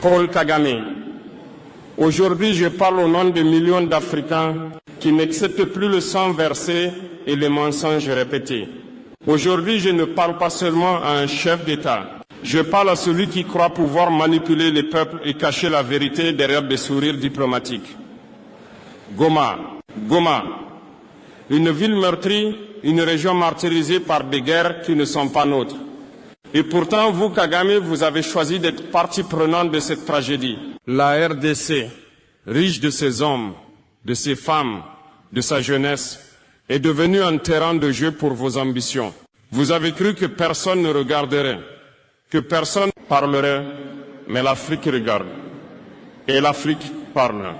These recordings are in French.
Paul Kagame. Aujourd'hui, je parle au nom de millions d'Africains qui n'acceptent plus le sang versé et les mensonges répétés. Aujourd'hui, je ne parle pas seulement à un chef d'État. Je parle à celui qui croit pouvoir manipuler les peuples et cacher la vérité derrière des sourires diplomatiques. Goma, une ville meurtrie, une région martyrisée par des guerres qui ne sont pas nôtres. Et pourtant, vous, Kagame, vous avez choisi d'être partie prenante de cette tragédie. La RDC, riche de ses hommes, de ses femmes, de sa jeunesse, est devenue un terrain de jeu pour vos ambitions. Vous avez cru que personne ne regarderait, que personne parlerait, mais l'Afrique regarde. Et l'Afrique parle.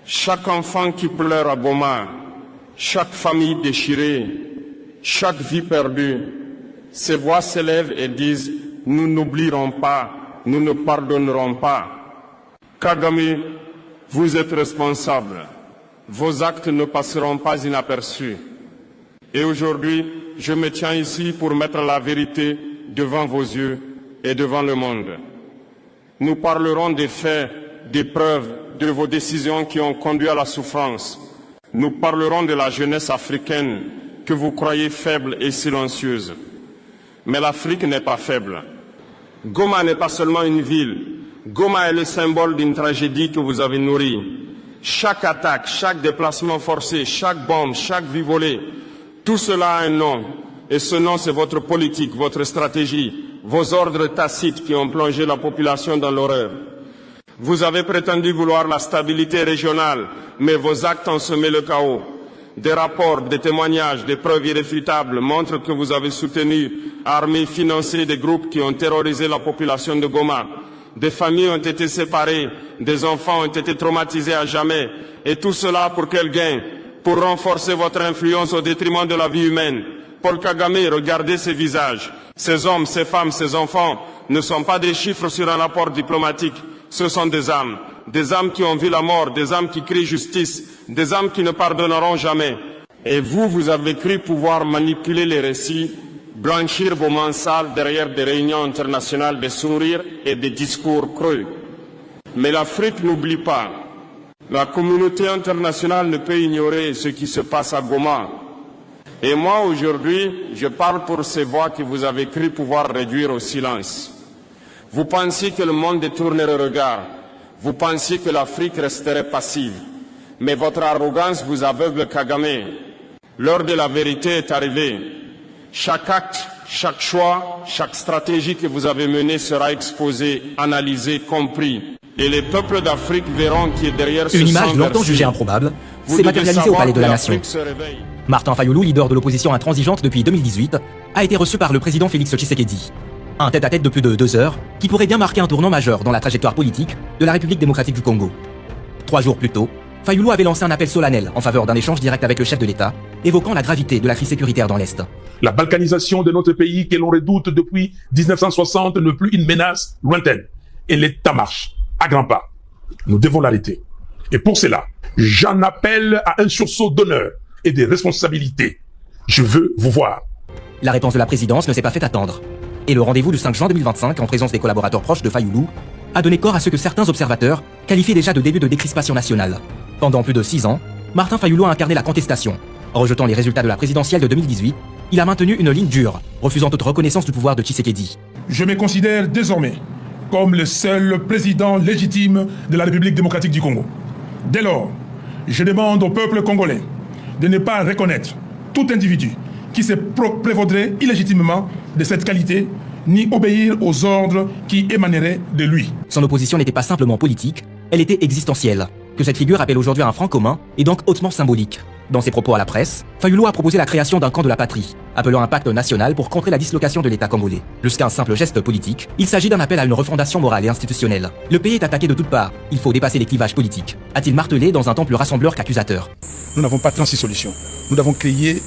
Chaque enfant qui pleure à Goma, chaque famille déchirée, chaque vie perdue, ces voix s'élèvent et disent « Nous n'oublierons pas, nous ne pardonnerons pas ». Kagame, vous êtes responsable. Vos actes ne passeront pas inaperçus. Et aujourd'hui, je me tiens ici pour mettre la vérité devant vos yeux et devant le monde. Nous parlerons des faits, des preuves, de vos décisions qui ont conduit à la souffrance. Nous parlerons de la jeunesse africaine que vous croyez faible et silencieuse. Mais l'Afrique n'est pas faible. Goma n'est pas seulement une ville. Goma est le symbole d'une tragédie que vous avez nourrie. Chaque attaque, chaque déplacement forcé, chaque bombe, chaque vie volée, tout cela a un nom. Et ce nom, c'est votre politique, votre stratégie, vos ordres tacites qui ont plongé la population dans l'horreur. Vous avez prétendu vouloir la stabilité régionale, mais vos actes ont semé le chaos. Des rapports, des témoignages, des preuves irréfutables montrent que vous avez soutenu, armé, financé des groupes qui ont terrorisé la population de Goma. Des familles ont été séparées, des enfants ont été traumatisés à jamais. Et tout cela pour quel gain? Pour renforcer votre influence au détriment de la vie humaine. Paul Kagame, regardez ces visages. Ces hommes, ces femmes, ces enfants ne sont pas des chiffres sur un rapport diplomatique. Ce sont des âmes qui ont vu la mort, des âmes qui crient justice, des âmes qui ne pardonneront jamais. Et vous, vous avez cru pouvoir manipuler les récits, blanchir vos mains sales derrière des réunions internationales de sourires et des discours creux. Mais l'Afrique n'oublie pas. La communauté internationale ne peut ignorer ce qui se passe à Goma. Et moi, aujourd'hui, je parle pour ces voix que vous avez cru pouvoir réduire au silence. Vous pensiez que le monde détournerait le regard. Vous pensiez que l'Afrique resterait passive. Mais votre arrogance vous aveugle, Kagame. L'heure de la vérité est arrivée. Chaque acte, chaque choix, chaque stratégie que vous avez menée sera exposée, analysée, compris. Et les peuples d'Afrique verront qui est derrière ce sang. Une image longtemps jugée improbable s'est matérialisée au Palais de la Nation. Martin Fayulu, leader de l'opposition intransigeante depuis 2018, a été reçu par le président Félix Tshisekedi. Un tête-à-tête de plus de 2 heures qui pourrait bien marquer un tournant majeur dans la trajectoire politique de la République démocratique du Congo. 3 jours plus tôt, Fayulu avait lancé un appel solennel en faveur d'un échange direct avec le chef de l'État, évoquant la gravité de la crise sécuritaire dans l'Est. La balkanisation de notre pays, que l'on redoute depuis 1960, n'est plus une menace lointaine. Et l'État marche à grands pas. Nous devons l'arrêter. Et pour cela, j'en appelle à un sursaut d'honneur et de responsabilité. Je veux vous voir. La réponse de la présidence ne s'est pas fait attendre. Et le rendez-vous du 5 juin 2025, en présence des collaborateurs proches de Fayulu, a donné corps à ce que certains observateurs qualifient déjà de début de décrispation nationale. Pendant plus de 6 ans, Martin Fayulu a incarné la contestation. Rejetant les résultats de la présidentielle de 2018, il a maintenu une ligne dure, refusant toute reconnaissance du pouvoir de Tshisekedi. Je me considère désormais comme le seul président légitime de la République démocratique du Congo. Dès lors, je demande au peuple congolais de ne pas reconnaître tout individu qui se prévaudrait illégitimement de cette qualité, ni obéir aux ordres qui émaneraient de lui. Son opposition n'était pas simplement politique, elle était existentielle. Que cette figure appelle aujourd'hui un franc commun est donc hautement symbolique. Dans ses propos à la presse, Fayulu a proposé la création d'un camp de la patrie, appelant un pacte national pour contrer la dislocation de l'État congolais. Plus qu'un simple geste politique, il s'agit d'un appel à une refondation morale et institutionnelle. Le pays est attaqué de toutes parts, il faut dépasser les clivages politiques, a-t-il martelé dans un ton plus rassembleur qu'accusateur. Nous n'avons pas 36 solutions. Nous devons créer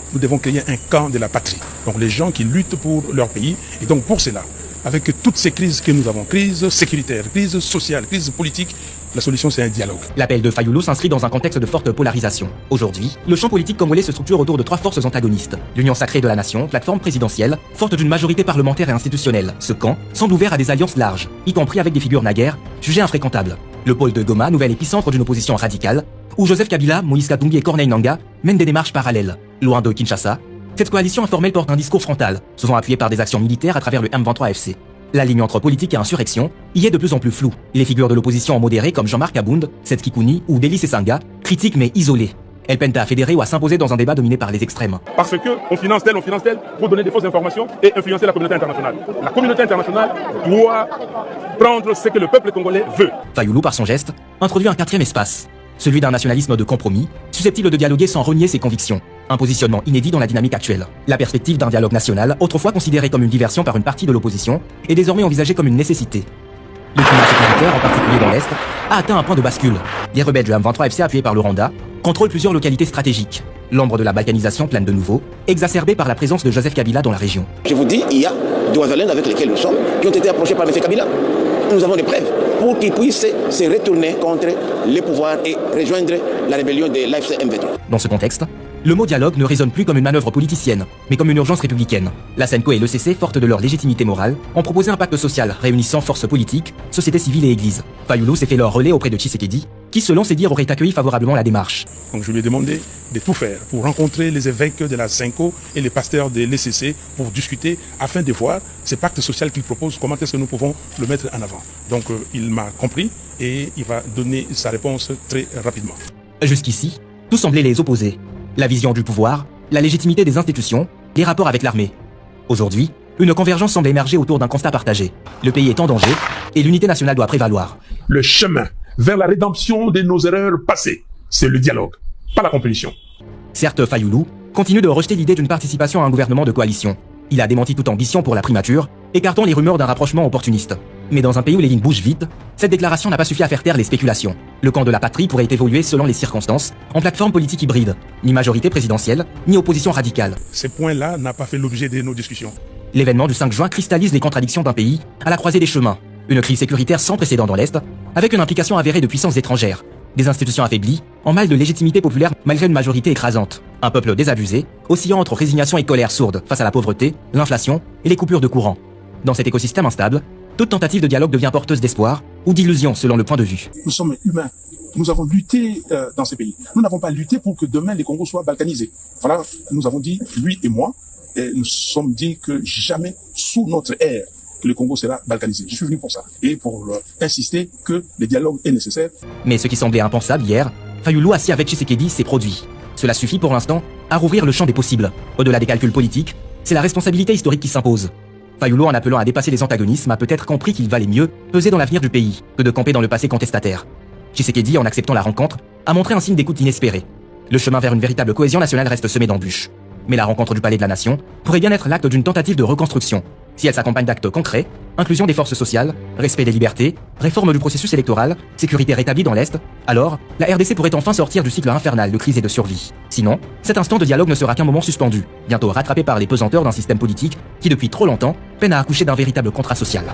un camp de la patrie. Donc les gens qui luttent pour leur pays. Et donc pour cela, avec toutes ces crises que nous avons, crises sécuritaires, crises sociales, crises politiques, La solution, c'est un dialogue. L'appel de Fayulu s'inscrit dans un contexte de forte polarisation. Aujourd'hui, le champ politique congolais se structure autour de trois forces antagonistes. L'Union sacrée de la nation, plateforme présidentielle, forte d'une majorité parlementaire et institutionnelle. Ce camp semble ouvert à des alliances larges, y compris avec des figures naguère jugées infréquentables. Le pôle de Goma, nouvel épicentre d'une opposition radicale, où Joseph Kabila, Moïse Katumbi et Corneille Nangaa mènent des démarches parallèles. Loin de Kinshasa, cette coalition informelle porte un discours frontal, souvent appuyé par des actions militaires à travers le M23FC. La ligne entre politique et insurrection y est de plus en plus floue. Les figures de l'opposition modérées comme Jean-Marc Abound, Seth Kikouni ou Delis Esanga, critiques mais isolées. Elles peinent à fédérer ou à s'imposer dans un débat dominé par les extrêmes. Parce que on finance tel pour donner des fausses informations et influencer la communauté internationale. La communauté internationale doit prendre ce que le peuple congolais veut. Fayulu, par son geste, introduit un quatrième espace, celui d'un nationalisme de compromis, susceptible de dialoguer sans renier ses convictions. Un positionnement inédit dans la dynamique actuelle. La perspective d'un dialogue national, autrefois considérée comme une diversion par une partie de l'opposition, est désormais envisagée comme une nécessité. Le climat sécuritaire, en particulier dans l'Est, a atteint un point de bascule. Les rebelles du M23FC appuyés par le Rwanda contrôlent plusieurs localités stratégiques. L'ombre de la balkanisation plane de nouveau, exacerbée par la présence de Joseph Kabila dans la région. Je vous dis, il y a des Ouazalènes avec lesquels nous sommes qui ont été approchés par M. Kabila. Nous avons des preuves pour qu'ils puissent se retourner contre les pouvoirs et rejoindre la rébellion de l'AFC M23. Dans ce contexte, le mot dialogue ne résonne plus comme une manœuvre politicienne, mais comme une urgence républicaine. La SENCO et l'ECC, fortes de leur légitimité morale, ont proposé un pacte social réunissant forces politiques, société civile et église. Fayulu s'est fait leur relais auprès de Tshisekedi, qui selon ses dires aurait accueilli favorablement la démarche. Donc je lui ai demandé de tout faire pour rencontrer les évêques de la SENCO et les pasteurs de l'ECC pour discuter afin de voir ce pacte social qu'il propose, comment est-ce que nous pouvons le mettre en avant. Donc il m'a compris et il va donner sa réponse très rapidement. Jusqu'ici, tout semblait les opposer. La vision du pouvoir, la légitimité des institutions, les rapports avec l'armée. Aujourd'hui, une convergence semble émerger autour d'un constat partagé. Le pays est en danger et l'unité nationale doit prévaloir. Le chemin vers la rédemption de nos erreurs passées, c'est le dialogue, pas la compétition. Certes, Fayulu continue de rejeter l'idée d'une participation à un gouvernement de coalition. Il a démenti toute ambition pour la primature, écartant les rumeurs d'un rapprochement opportuniste. Mais dans un pays où les lignes bougent vite, cette déclaration n'a pas suffi à faire taire les spéculations. Le camp de la patrie pourrait évoluer selon les circonstances, en plateforme politique hybride, ni majorité présidentielle, ni opposition radicale. Ces points-là n'ont pas fait l'objet de nos discussions. L'événement du 5 juin cristallise les contradictions d'un pays à la croisée des chemins. Une crise sécuritaire sans précédent dans l'Est, avec une implication avérée de puissances étrangères. Des institutions affaiblies, en mal de légitimité populaire malgré une majorité écrasante. Un peuple désabusé, oscillant entre résignation et colère sourde face à la pauvreté, l'inflation et les coupures de courant. Dans cet écosystème instable, toute tentative de dialogue devient porteuse d'espoir ou d'illusion selon le point de vue. Nous sommes humains. Nous avons lutté dans ces pays. Nous n'avons pas lutté pour que demain les Congos soient balkanisés. Voilà, nous avons dit, lui et moi, et nous sommes dit que jamais sous notre ère, que le Congo sera balkanisé. Je suis venu pour ça et pour insister que le dialogue est nécessaire. Mais ce qui semblait impensable hier, Fayulu assis avec Tshisekedi s'est produit. Cela suffit pour l'instant à rouvrir le champ des possibles. Au-delà des calculs politiques, c'est la responsabilité historique qui s'impose. Fayulu, en appelant à dépasser les antagonismes, a peut-être compris qu'il valait mieux peser dans l'avenir du pays que de camper dans le passé contestataire. Tshisekedi, en acceptant la rencontre, a montré un signe d'écoute inespéré. Le chemin vers une véritable cohésion nationale reste semé d'embûches. Mais la rencontre du Palais de la Nation pourrait bien être l'acte d'une tentative de reconstruction, si elle s'accompagne d'actes concrets, inclusion des forces sociales, respect des libertés, réforme du processus électoral, sécurité rétablie dans l'Est, alors la RDC pourrait enfin sortir du cycle infernal de crise et de survie. Sinon, cet instant de dialogue ne sera qu'un moment suspendu, bientôt rattrapé par les pesanteurs d'un système politique qui depuis trop longtemps peine à accoucher d'un véritable contrat social.